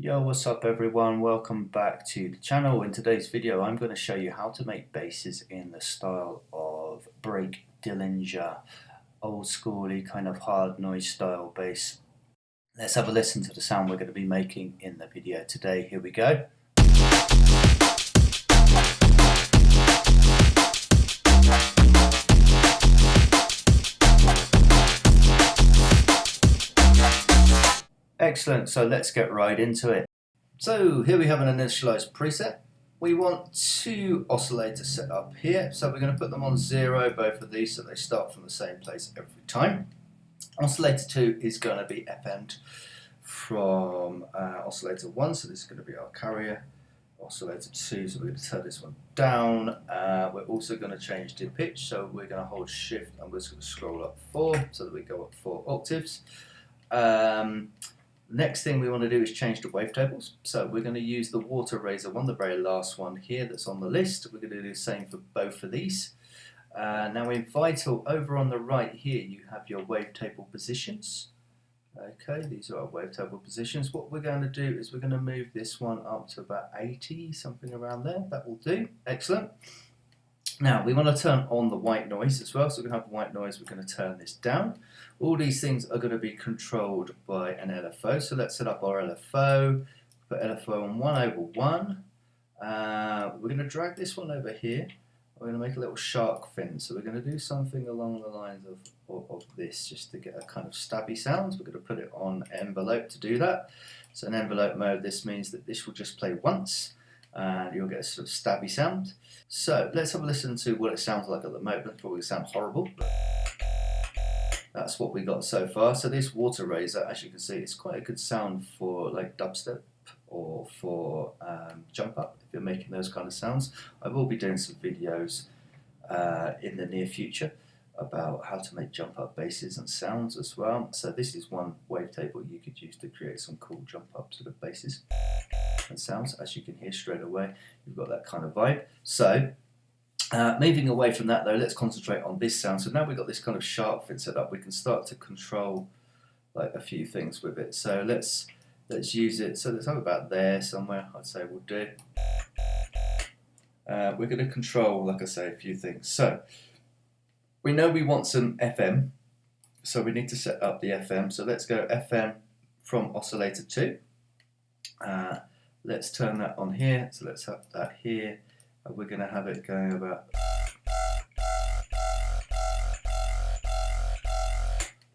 Yo, what's up everyone? Welcome back to the channel. In today's video I'm going to show you how to make basses in the style of break Dillinger, old schooly kind of hard noise style bass. Let's have a listen to the sound we're going to be making in the video today. Here we go. Excellent, so let's get right into it. So here we have an initialized preset. We want two oscillators set up here, so we're going to put them on 0, both of these, so they start from the same place every time. Oscillator 2 is going to be FM'd from oscillator 1, so this is going to be our carrier. Oscillator 2, so we're going to turn this one down. We're also going to change the pitch, so we're going to hold shift and we're just going to scroll up 4 so that we go up 4 octaves. Next thing we want to do is change the wavetables. So we're going to use the water razor one, the very last one here that's on the list. We're going to do the same for both of these. Now in Vital, over on the right here, you have your wavetable positions. Okay, these are our wavetable positions. What we're going to do is we're going to move this one up to about 80, something around there. That will do. Excellent. Now we want to turn on the white noise as well, so we're going to have white noise, we're going to turn this down. All these things are going to be controlled by an LFO, so let's set up our LFO, put LFO on 1/1. We're going to drag this one over here, we're going to make a little shark fin, so we're going to do something along the lines of this, just to get a kind of stabby sound. We're going to put it on envelope to do that. So in envelope mode, this means that this will just play once, and you'll get a sort of stabby sound. So let's have a listen to what it sounds like at the moment. It's probably sound horrible. That's what we got so far. So this water razor, as you can see, it's quite a good sound for like dubstep or for jump up, if you're making those kind of sounds. I will be doing some videos in the near future about how to make jump up basses and sounds as well. So this is one wavetable you could use to create some cool jump up sort of basses and sounds. As you can hear straight away, you've got that kind of vibe. So moving away from that though, let's concentrate on this sound. So now we've got this kind of shark fin set up, we can start to control like a few things with it. So let's use it. So let's have about there somewhere, I'd say we'll do. We're going to control, like I say, a few things. So we know we want some FM, so we need to set up the FM. So let's go FM from oscillator 2. Let's turn that on here, so let's have that here, and we're going to have it going about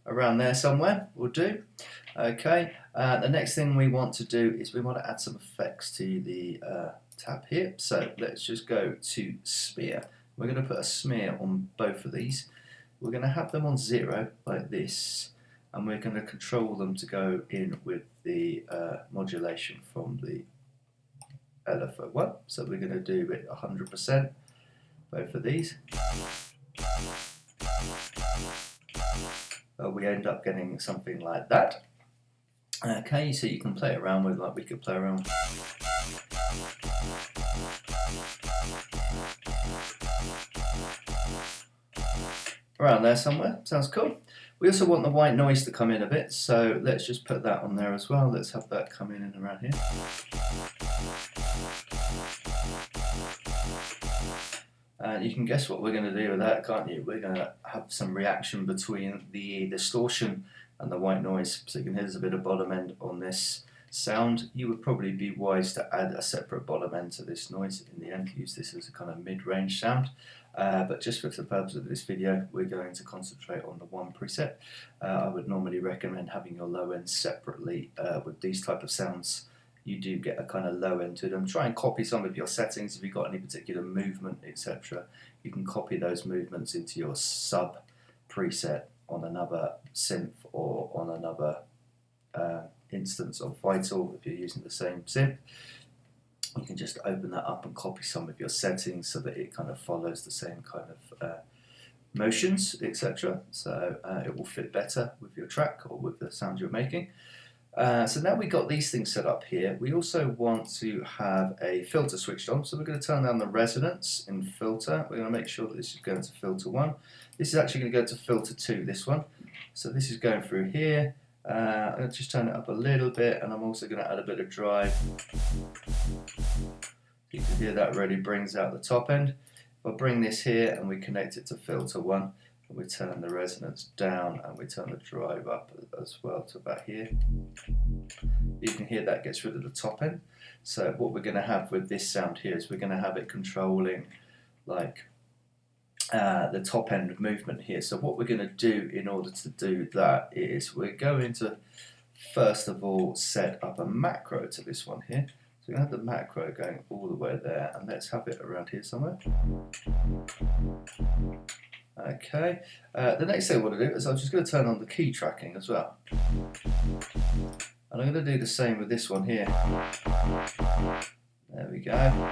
around there somewhere, will do. Okay, the next thing we want to do is we want to add some effects to the tab here, so let's just go to smear. We're going to put a smear on both of these. We're going to have them on 0 like this, and we're going to control them to go in with the modulation from the LFO 1. So we're going to do it 100%, both of these. We end up getting something like that. Okay, so you can play around with, like we could play around. Around there somewhere, sounds cool. We also want the white noise to come in a bit, so let's just put that on there as well. Let's have that come in and around here. And you can guess what we're going to do with that, can't you? We're going to have some reaction between the distortion and the white noise. So you can hear there's a bit of bottom end on this sound. You would probably be wise to add a separate bottom end to this noise in the end, use this as a kind of mid-range sound. But just for the purpose of this video, we're going to concentrate on the one preset. I would normally recommend having your low end separately. With these type of sounds, you do get a kind of low end to them. Try and copy some of your settings. If you've got any particular movement, etc., you can copy those movements into your sub preset on another synth or on another instance of Vital. If you're using the same synth, you can just open that up and copy some of your settings so that it kind of follows the same kind of motions, etc. So it will fit better with your track or with the sound you're making. So now we've got these things set up here. We also want to have a filter switched on, so we're going to turn down the resonance in filter. We're going to make sure that this is going to filter 1. This is actually going to go to filter 2, this one. So this is going through here, I'm going to just turn it up a little bit, and I'm also going to add a bit of drive. You can hear that really brings out the top end. If I bring this here and we connect it to filter 1, and we turn the resonance down and we turn the drive up as well to about here, you can hear that gets rid of the top end. So what we're going to have with this sound here is we're going to have it controlling like the top end movement here. So what we're going to do in order to do that is we're going to first of all set up a macro to this one here. So we're going to have the macro going all the way there, and let's have it around here somewhere. Okay, the next thing I want to do is I'm just going to turn on the key tracking as well. And I'm going to do the same with this one here. There we go.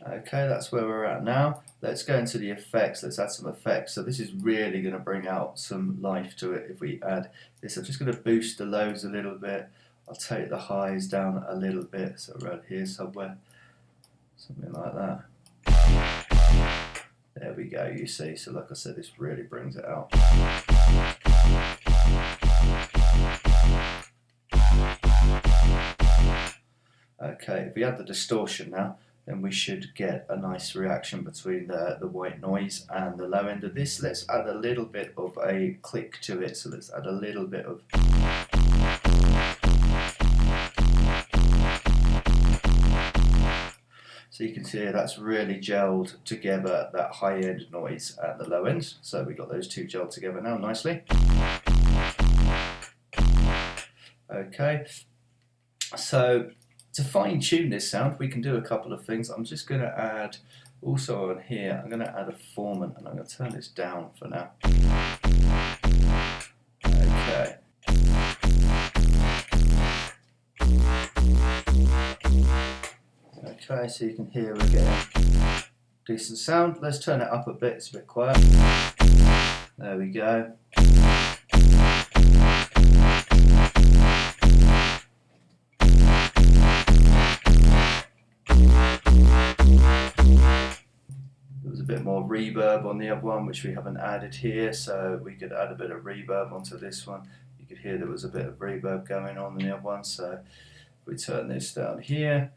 Okay, that's where we're at now. Let's go into the effects. Let's add some effects. So this is really going to bring out some life to it if we add this. I'm just going to boost the lows a little bit. I'll take the highs down a little bit, so around here somewhere, something like that. There we go, you see. So like I said, this really brings it out. Okay, if we add the distortion now, then we should get a nice reaction between the white noise and the low end of this. Let's add a little bit of a click to it. So let's add a little bit of... So you can see that's really gelled together, that high end noise and the low end. So we got those two gelled together now nicely. Okay, so to fine tune this sound, we can do a couple of things. I'm just going to add, also on here, I'm going to add a formant, and I'm going to turn this down for now. Okay. Okay, so you can hear we're getting decent sound. Let's turn it up a bit, it's a bit quiet. There we go. There was a bit more reverb on the other one, which we haven't added here, so we could add a bit of reverb onto this one. You could hear there was a bit of reverb going on in the other one, so if we turn this down here,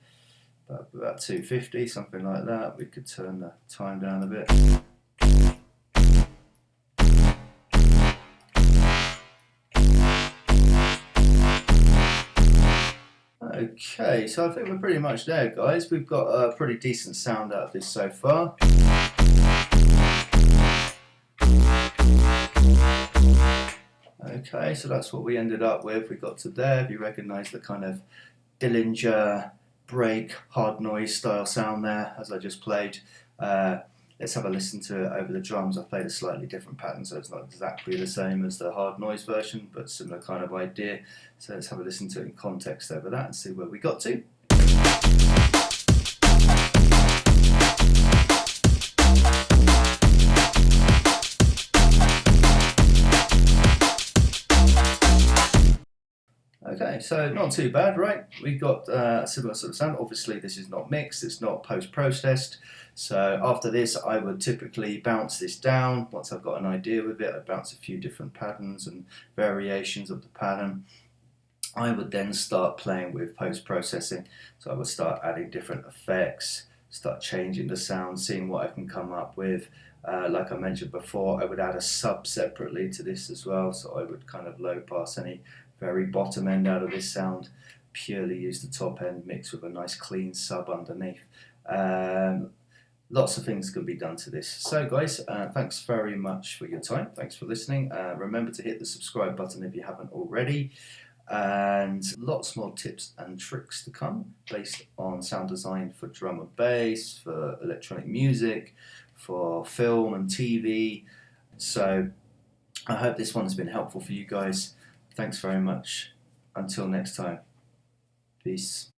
about 250, something like that. We could turn the time down a bit. Okay, so I think we're pretty much there, guys. We've got a pretty decent sound out of this so far. Okay, so that's what we ended up with. We got to there. If you recognise the kind of Dillinger break, hard noise style sound there, as I just played. Let's have a listen to it over the drums. I've played a slightly different pattern, so it's not exactly the same as the hard noise version, but similar kind of idea. So let's have a listen to it in context over that and see where we got to. Okay, so not too bad, right? We've got a similar sort of sound. Obviously this is not mixed, it's not post-processed. So after this I would typically bounce this down. Once I've got an idea with it, I'd bounce a few different patterns and variations of the pattern. I would then start playing with post-processing. So I would start adding different effects, start changing the sound, seeing what I can come up with. Like I mentioned before, I would add a sub separately to this as well. So I would kind of low pass any very bottom end out of this sound, purely use the top end, mix with a nice clean sub underneath. Lots of things can be done to this. So guys, thanks very much for your time. Thanks for listening. Remember to hit the subscribe button if you haven't already. And lots more tips and tricks to come based on sound design for drum and bass, for electronic music, for film and TV. So I hope this one's been helpful for you guys. Thanks very much. Until next time. Peace.